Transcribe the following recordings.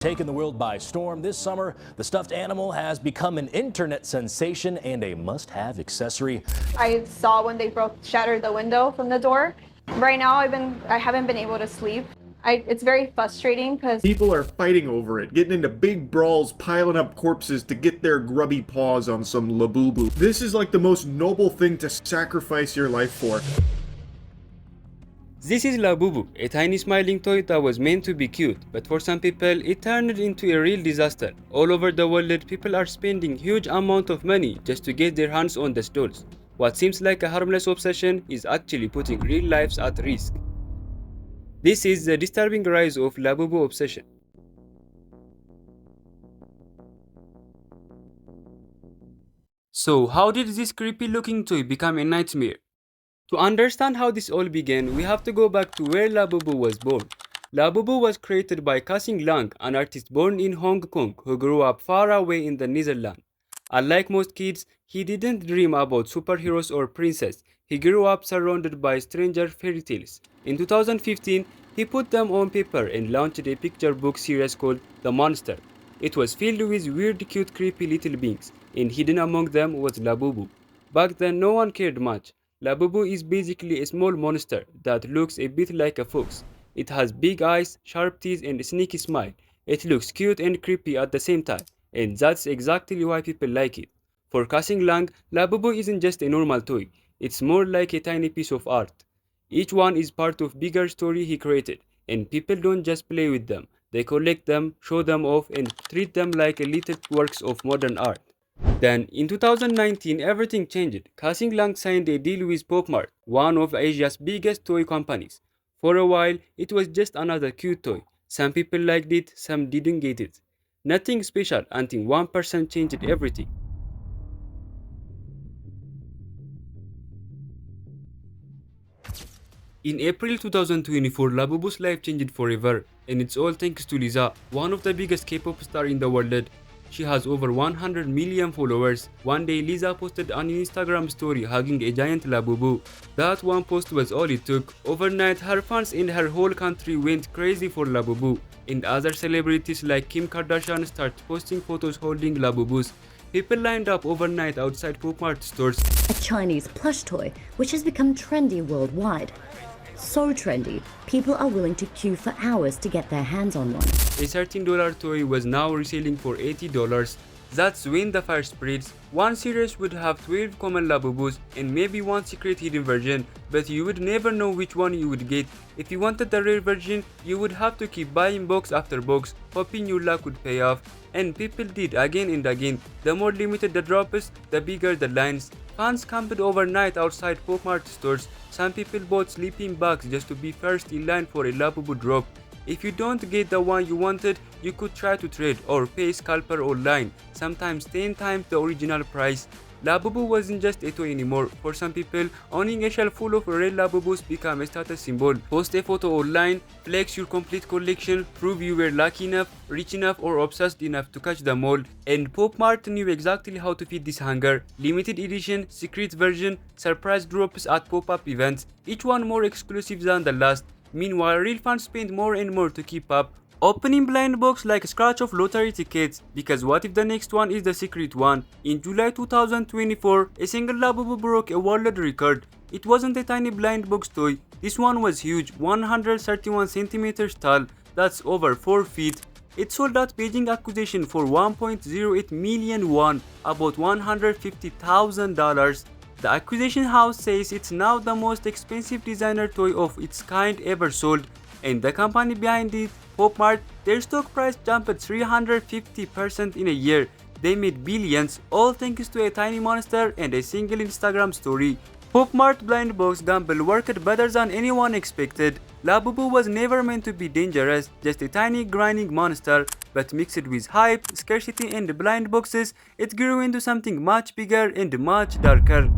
Taken the world by storm this summer, the stuffed animal has become an internet sensation and a must-have accessory. I saw when they shattered the window from the door. Right now, I haven't been able to sleep. It's very frustrating because people are fighting over it, getting into big brawls, piling up corpses to get their grubby paws on some Labubu. This is like the most noble thing to sacrifice your life for. This is Labubu, a tiny smiling toy that was meant to be cute, but for some people it turned into a real disaster. All over the world, people are spending huge amount of money just to get their hands on the dolls. What seems like a harmless obsession is actually putting real lives at risk. This is the disturbing rise of Labubu obsession. So how did this creepy looking toy become a nightmare? To understand how this all began, we have to go back to where Labubu was born. Labubu was created by Kasing Lang, an artist born in Hong Kong who grew up far away in the Netherlands. Unlike most kids, he didn't dream about superheroes or princess. He grew up surrounded by stranger fairy tales. In 2015, he put them on paper and launched a picture book series called The Monster. It was filled with weird, cute, creepy little beings, and hidden among them was Labubu. Back then, no one cared much. Labubu is basically a small monster that looks a bit like a fox. It has big eyes, sharp teeth, and a sneaky smile. It looks cute and creepy at the same time, and that's exactly why people like it. For Kasing Lang, Labubu isn't just a normal toy, it's more like a tiny piece of art. Each one is part of a bigger story he created, and people don't just play with them, they collect them, show them off, and treat them like little works of modern art. Then, in 2019, everything changed. Kasing Lang signed a deal with PopMart, one of Asia's biggest toy companies. For a while, it was just another cute toy. Some people liked it, some didn't get it. Nothing special until one person changed everything. In April 2024, Labubu's life changed forever, and it's all thanks to Lisa, one of the biggest K-pop stars in the world. She has over 100 million followers. One day, Lisa posted an Instagram story hugging a giant Labubu. That one post was all it took. Overnight, her fans in her whole country went crazy for Labubu, and other celebrities like Kim Kardashian started posting photos holding Labubus. People lined up overnight outside PopMart stores. A Chinese plush toy, which has become trendy worldwide. So trendy, people are willing to queue for hours to get their hands on one. A $13 toy was now reselling for $80. That's when the fire spreads. One series would have 12 common Labubus and maybe one secret hidden version, but you would never know which one you would get. If you wanted the rare version, you would have to keep buying box after box, hoping your luck would pay off. And people did again and again. The more limited the drops, the bigger the lines. Fans camped overnight outside PopMart stores. Some people bought sleeping bags just to be first in line for a Labubu drop. If you don't get the one you wanted, you could try to trade or pay a scalper online, sometimes 10 times the original price. Labubu wasn't just a toy anymore. For some people, owning a shelf full of rare Labubus became a status symbol. Post a photo online, flex your complete collection, prove you were lucky enough, rich enough, or obsessed enough to catch them all. And PopMart knew exactly how to feed this hunger. Limited edition, secret version, surprise drops at pop-up events, each one more exclusive than the last. Meanwhile, real fans spend more and more to keep up. Opening blind box like a scratch of lottery tickets, because what if the next one is the secret one? In July 2024, a single Labubu broke a world record. It wasn't a tiny blind box toy. This one was huge, 131 centimeters tall, that's over 4 feet. It sold at Beijing acquisition for 1.08 million won, about $150,000. The acquisition house says it's now the most expensive designer toy of its kind ever sold, and the company behind it, PopMart, their stock price jumped 350% in a year. They made billions, all thanks to a tiny monster and a single Instagram story. PopMart blind box gamble worked better than anyone expected. Labubu was never meant to be dangerous, just a tiny grinding monster, but mixed with hype, scarcity, and blind boxes, it grew into something much bigger and much darker.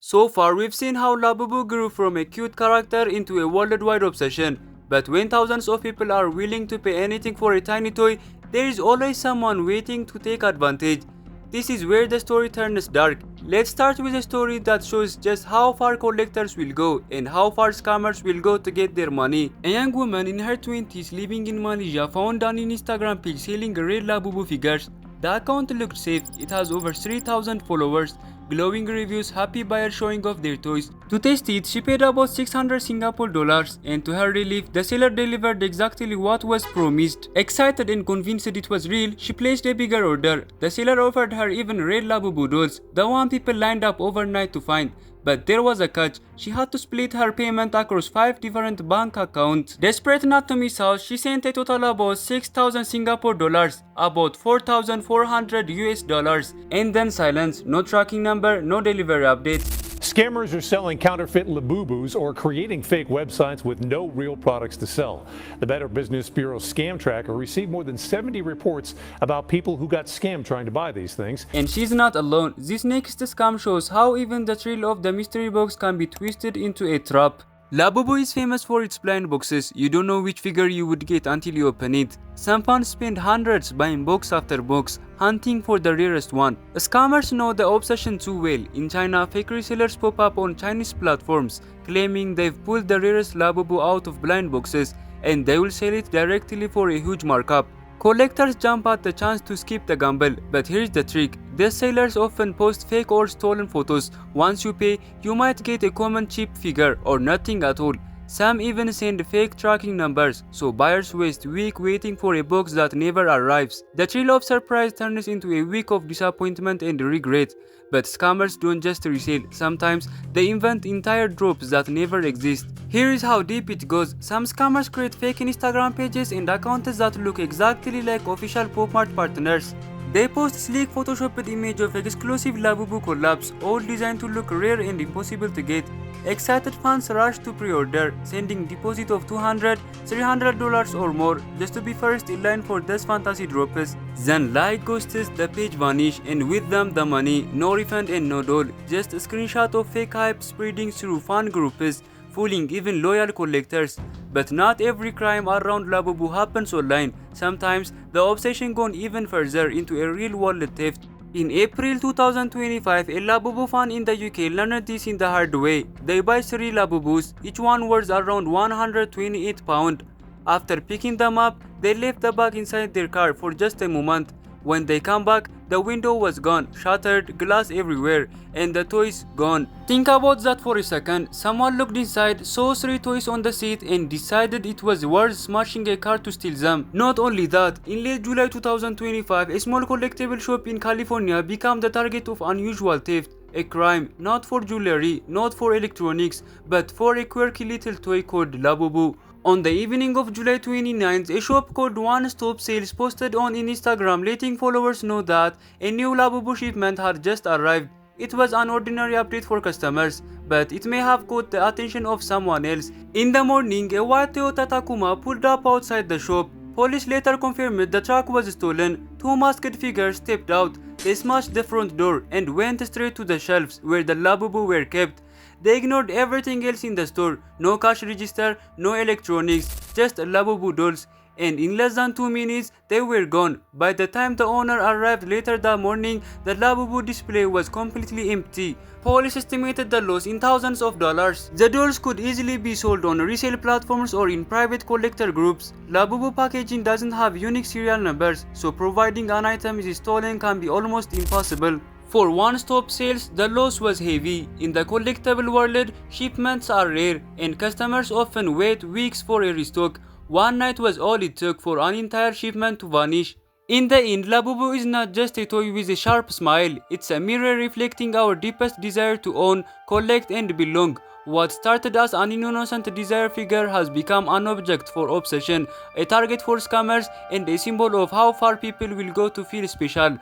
So far, we've seen how Labubu grew from a cute character into a worldwide obsession. But when thousands of people are willing to pay anything for a tiny toy, there is always someone waiting to take advantage. This is where the story turns dark. Let's start with a story that shows just how far collectors will go and how far scammers will go to get their money. A young woman in her 20s living in Malaysia found an Instagram page selling rare Labubu figures. The account looked safe. It has over 3,000 followers, glowing reviews, happy buyers showing off their toys. To test it, she paid about 600 Singapore dollars, and to her relief, the seller delivered exactly what was promised. Excited and convinced it was real, she placed a bigger order. The seller offered her even rare Labubu dolls, the one people lined up overnight to find. But there was a catch. She had to split her payment across 5 different bank accounts. Desperate not to miss out, she sent a total about 6,000 Singapore dollars, about 4,400 US dollars, and then silence. No tracking number, no delivery updates. Scammers are selling counterfeit Labubus or creating fake websites with no real products to sell. The Better Business Bureau Scam Tracker received more than 70 reports about people who got scammed trying to buy these things. And she's not alone. This next scam shows how even the thrill of the mystery box can be twisted into a trap. Labubu is famous for its blind boxes. You don't know which figure you would get until you open it. Some fans spend hundreds buying box after box, hunting for the rarest one. Scammers know the obsession too well. In China, fake resellers pop up on Chinese platforms, claiming they've pulled the rarest Labubu out of blind boxes, and they will sell it directly for a huge markup. Collectors jump at the chance to skip the gamble, but here's the trick. These sellers often post fake or stolen photos. Once you pay, you might get a common cheap figure or nothing at all. Some even send fake tracking numbers, so buyers waste weeks waiting for a box that never arrives. The thrill of surprise turns into a week of disappointment and regret. But scammers don't just resell, sometimes they invent entire drops that never exist. Here is how deep it goes. Some scammers create fake Instagram pages and accounts that look exactly like official Pop Mart partners. They post sleek photoshopped image of exclusive Labubu collabs, all designed to look rare and impossible to get. Excited fans rush to pre-order, sending deposit of $200, $300 or more just to be first in line for this fantasy drops. Then like ghosts, the page vanish, and with them the money. No refund and no doll, just a screenshot of fake hype spreading through fan groups, fooling even loyal collectors. But not every crime around Labubu happens online. Sometimes the obsession goes even further into a real wallet theft. In April 2025, a Labubu fan in the UK learned this in the hard way. They buy 3 Labubus, each one worth around £128. After picking them up, they left the bag inside their car for just a moment. When they come back, the window was gone, shattered, glass everywhere, and the toys gone. Think about that for a second. Someone looked inside, saw 3 toys on the seat, and decided it was worth smashing a car to steal them. Not only that, in late July 2025, a small collectible shop in California became the target of unusual theft. A crime not for jewelry, not for electronics, but for a quirky little toy called Labubu. On the evening of July 29th, a shop called One Stop Sales posted on Instagram letting followers know that a new Labubu shipment had just arrived. It was an ordinary update for customers, but it may have caught the attention of someone else. In the morning, a white Toyota Tacoma pulled up outside the shop. Police later confirmed the truck was stolen. 2 masked figures stepped out. They smashed the front door and went straight to the shelves where the Labubu were kept. They ignored everything else in the store. No cash register, no electronics, just Labubu dolls. And in less than 2 minutes, they were gone. By the time the owner arrived later that morning, the Labubu display was completely empty. Police estimated the loss in thousands of dollars. The dolls could easily be sold on resale platforms or in private collector groups. Labubu packaging doesn't have unique serial numbers, so providing an item is stolen can be almost impossible. For one-stop sales, the loss was heavy. In the collectible world, shipments are rare, and customers often wait weeks for a restock. One night was all it took for an entire shipment to vanish. In the end, Labubu is not just a toy with a sharp smile. It's a mirror reflecting our deepest desire to own, collect, and belong. What started as an innocent desire figure has become an object for obsession, a target for scammers, and a symbol of how far people will go to feel special.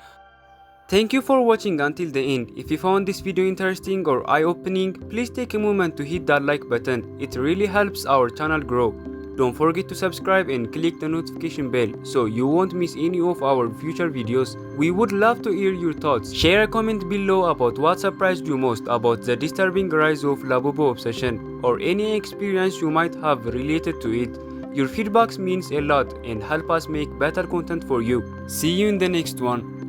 Thank you for watching until the end. If you found this video interesting or eye-opening, please take a moment to hit that like button. It really helps our channel grow. Don't forget to subscribe and click the notification bell so you won't miss any of our future videos. We would love to hear your thoughts. Share a comment below about what surprised you most about the disturbing rise of Labubu obsession or any experience you might have related to it. Your feedback means a lot and help us make better content for you. See you in the next one.